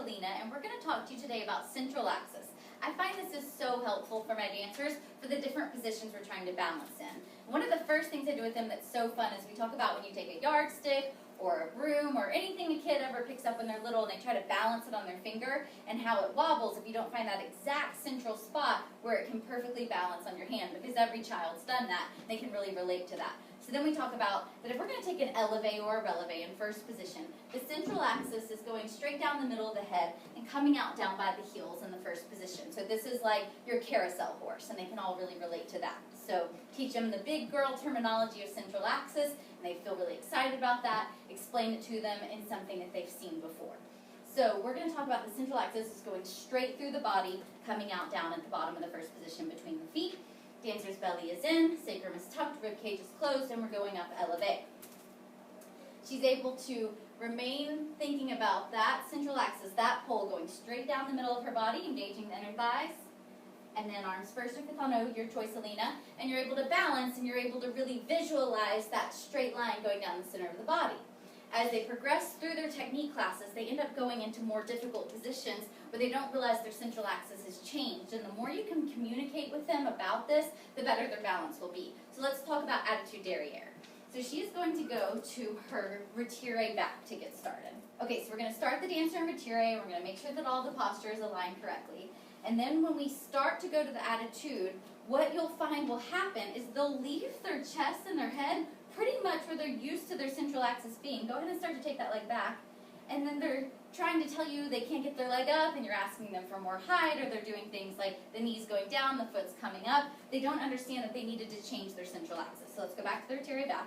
Alina, and we're going to talk to you today about central axis. I find this is so helpful for my dancers for the different positions we're trying to balance in. One of the first things I do with them that's so fun is we talk about when you take a yardstick or a broom or anything a kid ever picks up when they're little and they try to balance it on their finger and how it wobbles if you don't find that exact central spot where it can perfectly balance on your hand, because every child's done that. They can really relate to that. So then we talk about that if we're going to take an eleve or a releve in first position, the central axis is going straight down the middle of the head and coming out down by the heels in the first position. So this is like your carousel horse, and they can all really relate to that. So teach them the big girl terminology of central axis, and they feel really excited about that. Explain it to them in something that they've seen before. So we're going to talk about the central axis is going straight through the body, coming out down at the bottom of the first position between the feet. Dancer's belly is in, sacrum is tucked, rib cage is closed, and we're going up eleve. She's able to remain thinking about that central axis, that pole going straight down the middle of her body, engaging the inner thighs. And then arms first or Kathano, your choice, Alina. And you're able to balance, and you're able to really visualize that straight line going down the center of the body. As they progress through their technique classes, they end up going into more difficult positions where they don't realize their central axis has changed. And the more you can communicate with them about this, the better their balance will be. So let's talk about attitude derriere. So she is going to go to her retire back to get started. Okay, so we're going to start the dancer in retire. We're going to make sure that all the posture is aligned correctly. And then when we start to go to the attitude, what you'll find will happen is they'll leave their chest and their head pretty much where they're used to their central axis being. Go ahead and start to take that leg back. And then they're trying to tell you they can't get their leg up, and you're asking them for more height, or they're doing things like the knees going down, the foot's coming up. They don't understand that they needed to change their central axis. So let's go back to the retire back.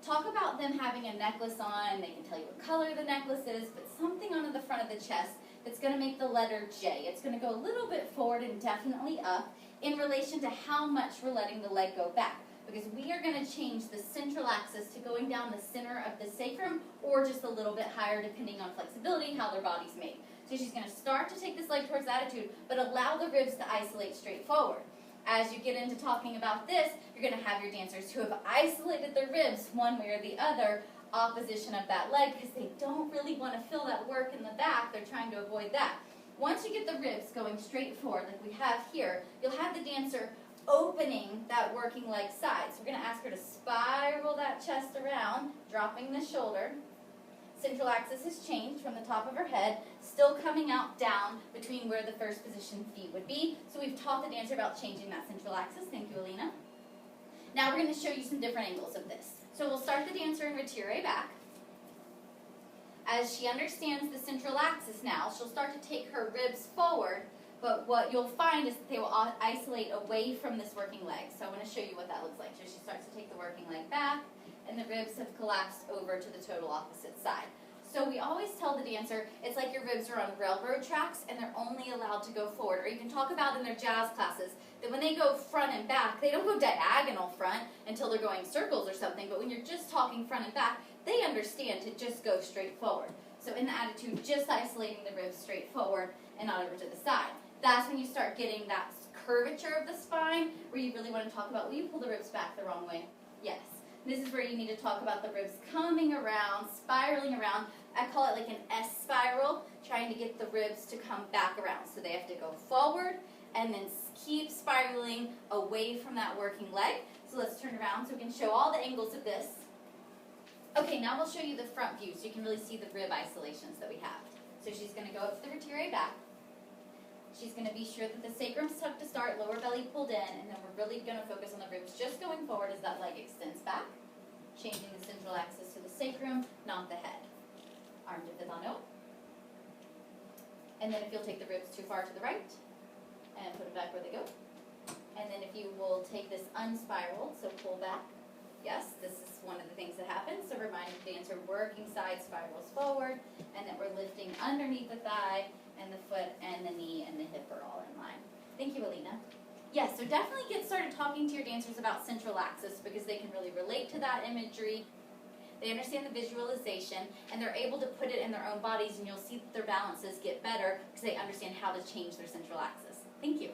Talk about them having a necklace on. They can tell you what color the necklace is, but something on the front of the chest that's going to make the letter J. It's going to go a little bit forward and definitely up in relation to how much we're letting the leg go back. Because we are going to change the central axis to going down the center of the sacrum or just a little bit higher depending on flexibility, how their body's made. So she's going to start to take this leg towards attitude, but allow the ribs to isolate straight forward. As you get into talking about this, you're going to have your dancers who have isolated their ribs one way or the other, opposition of that leg, because they don't really want to feel that work in the back. They're trying to avoid that. Once you get the ribs going straight forward, like we have here, you'll have the dancer opening that working leg side. So we're going to ask her to spiral that chest around, dropping the shoulder. Central axis has changed from the top of her head, still coming out down between where the first position feet would be. So we've taught the dancer about changing that central axis. Thank you, Alina. Now we're going to show you some different angles of this. So we'll start the dancer in retire back. As she understands the central axis now, she'll start to take her ribs forward, but what you'll find is that they will isolate away from this working leg. So I want to show you what that looks like. So she starts to take the working leg back, and the ribs have collapsed over to the total opposite side. So we always tell the dancer, it's like your ribs are on railroad tracks and they're only allowed to go forward. Or you can talk about in their jazz classes that when they go front and back, they don't go diagonal front until they're going circles or something, but when you're just talking front and back, they understand to just go straight forward. So in the attitude, just isolating the ribs straight forward and not over to the side. That's when you start getting that curvature of the spine where you really want to talk about, will you pull the ribs back the wrong way? Yes. This is where you need to talk about the ribs coming around, spiraling around. I call it like an S spiral, trying to get the ribs to come back around. So they have to go forward and then keep spiraling away from that working leg. So let's turn around so we can show all the angles of this. Okay, now we'll show you the front view so you can really see the rib isolations that we have. So she's going to go up to the retire back. She's going to be sure that the sacrum's tucked to start, lower belly pulled in, and then we're really going to focus on the ribs just going forward as that leg extends back, changing the central axis to the sacrum, not the head. Arm to Kathano. And then if you'll take the ribs too far to the right, and put them back where they go. And then if you will take this unspiraled, so pull back. Yes, this is one of the things that happens. So remind the dancer working side spirals forward, and that we're lifting underneath the thigh, and the foot and the knee and the hip are all in line. Thank you, Alina. Yes, so definitely get started talking to your dancers about central axis because they can really relate to that imagery. They understand the visualization, and they're able to put it in their own bodies, and you'll see that their balances get better because they understand how to change their central axis. Thank you.